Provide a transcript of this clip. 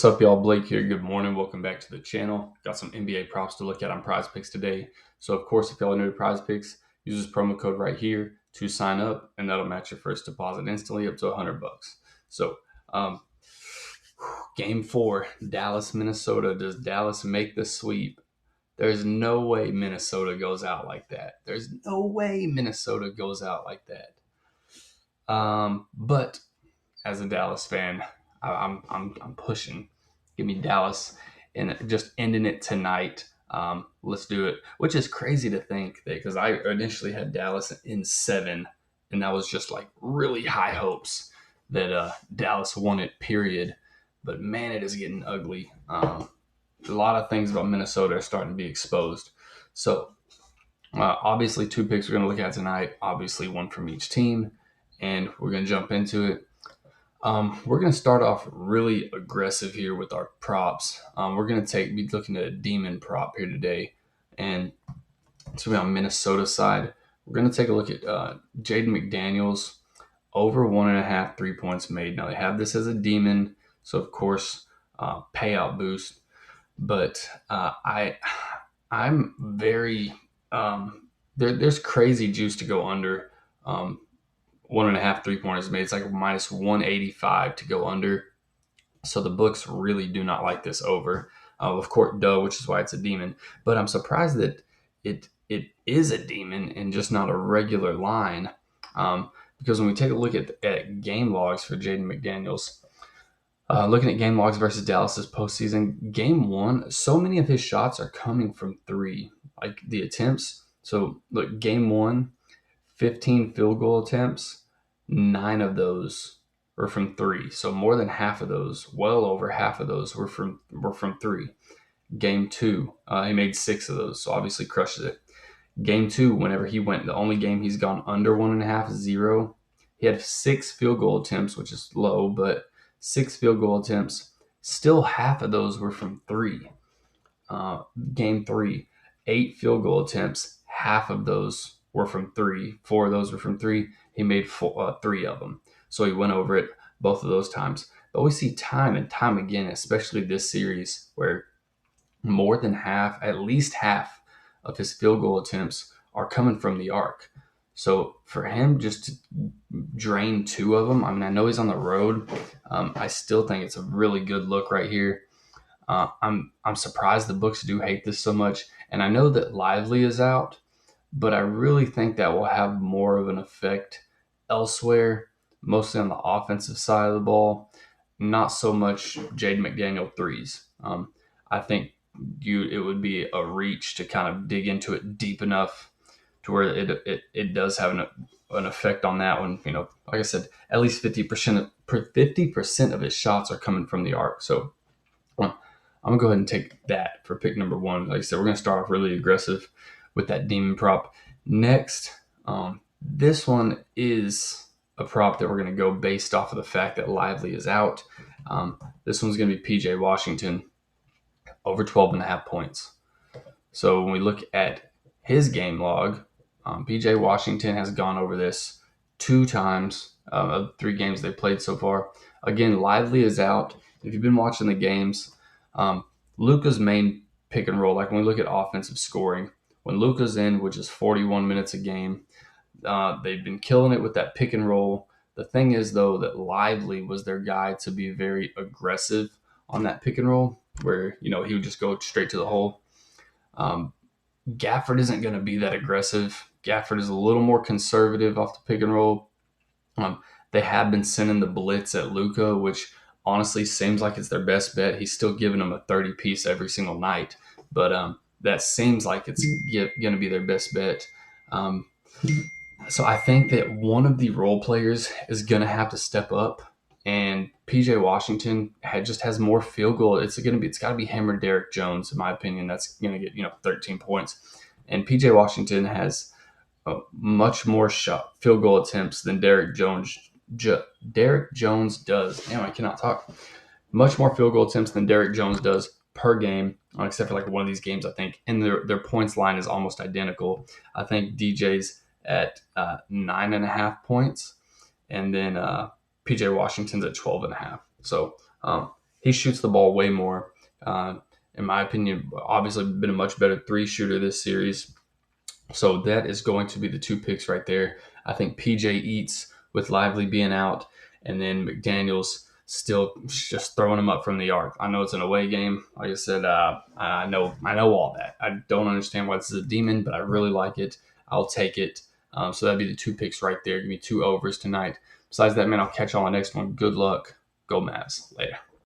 What's up, y'all? Blake here. Good morning. Welcome back to the channel. Got some NBA props to look at on PrizePicks today. So, of course, if y'all are new to PrizePicks, use this promo code right here to sign up, and that'll match your first deposit instantly up to $100. So, um, Game 4, Dallas, Minnesota. Does Dallas make the sweep? There's no way Minnesota goes out like that. There's no way Minnesota goes out like that. But as a Dallas fan, I'm pushing. Give me Dallas and just ending it tonight. Let's do it. Which is crazy to think that because I initially had Dallas in 7, and that was just like really high hopes that Dallas won it. Period. But man, it is getting ugly. A lot of things about Minnesota are starting to be exposed. So obviously, 2 picks we're going to look at tonight. Obviously, one from each team, and we're going to jump into it. We're going to start off really aggressive here with our props. We're going to be looking at a demon prop here today, and it's going to be on Minnesota side. We're going to take a look at Jaden McDaniels over 1.5 3 points made. Now they have this as a demon, so of course payout boost. But I'm very there's crazy juice to go under. 1.5 3-pointers made. It's like minus 185 to go under. So the books really do not like this over. Of course, which is why it's a demon. But I'm surprised that it is a demon and just not a regular line. Because when we take a look at game logs for Jaden McDaniels, looking at game logs versus Dallas's postseason, game 1, so many of his shots are coming from 3. Like the attempts. So look, game 1, 15 field goal attempts, 9 of those were from 3. So more than half of those, well over half of those were from 3. Game 2, he made 6 of those, so obviously crushes it. Game 2, whenever he went, the only game he's gone under 1.5 is 0. He had 6 field goal attempts, which is low, but 6 field goal attempts. Still half of those were from 3. Game 3, 8 field goal attempts. Half of those were from 3. 4 of those were from 3. He made 3 of them. So he went over it both of those times. But we see time and time again, especially this series, where more than half, at least half of his field goal attempts are coming from the arc. So for him just to drain 2 of them, I mean, I know he's on the road. I still think it's a really good look right here. I'm surprised the books do hate this so much. And I know that Lively is out, but I really think that will have more of an effect elsewhere, mostly on the offensive side of the ball, not so much Jaden McDaniel threes. I think it would be a reach to kind of dig into it deep enough to where it does have an effect on that one. You know, like I said, at least 50% of his shots are coming from the arc. So I'm gonna go ahead and take that for pick number 1. Like I said, we're gonna start off really aggressive with that demon prop. Next, this one is a prop that we're going to go based off of the fact that Lively is out. This one's going to be PJ Washington over 12.5 points. So when we look at his game log, PJ Washington has gone over this 2 times of 3 games they played so far. Again, Lively is out. If you've been watching the games, Luka's main pick and roll, like when we look at offensive scoring, when Luka's in, which is 41 minutes a game, they've been killing it with that pick and roll. The thing is, though, that Lively was their guy to be very aggressive on that pick and roll, where, you know, he would just go straight to the hole. Gafford isn't going to be that aggressive. Gafford is a little more conservative off the pick and roll. They have been sending the blitz at Luka, which honestly seems like it's their best bet. He's still giving them a 30-piece every single night, but that seems like it's going to be their best bet. So I think that one of the role players is going to have to step up, and PJ Washington just has more field goal. It's got to be him or Derek Jones, in my opinion. That's going to get 13 points, and PJ Washington has much more field goal attempts than Derek Jones. Derek Jones does. Damn, I cannot talk. Much more field goal attempts than Derek Jones does per game, except for like one of these games, I think. And their points line is almost identical. I think DJ's at 9.5 points, and then PJ Washington's at 12.5. So He shoots the ball way more. Uh, in my opinion, obviously been a much better three shooter this series. So that is going to be the two picks right there. I think PJ eats with Lively being out, and then McDaniels still just throwing him up from the arc. I know it's an away game. Like I said, I know all that. I don't understand why this is a demon, but I really like it. I'll take it. So that'd be the two picks right there. Give me two overs tonight. Besides that, man, I'll catch you on the next one. Good luck. Go Mavs. Later.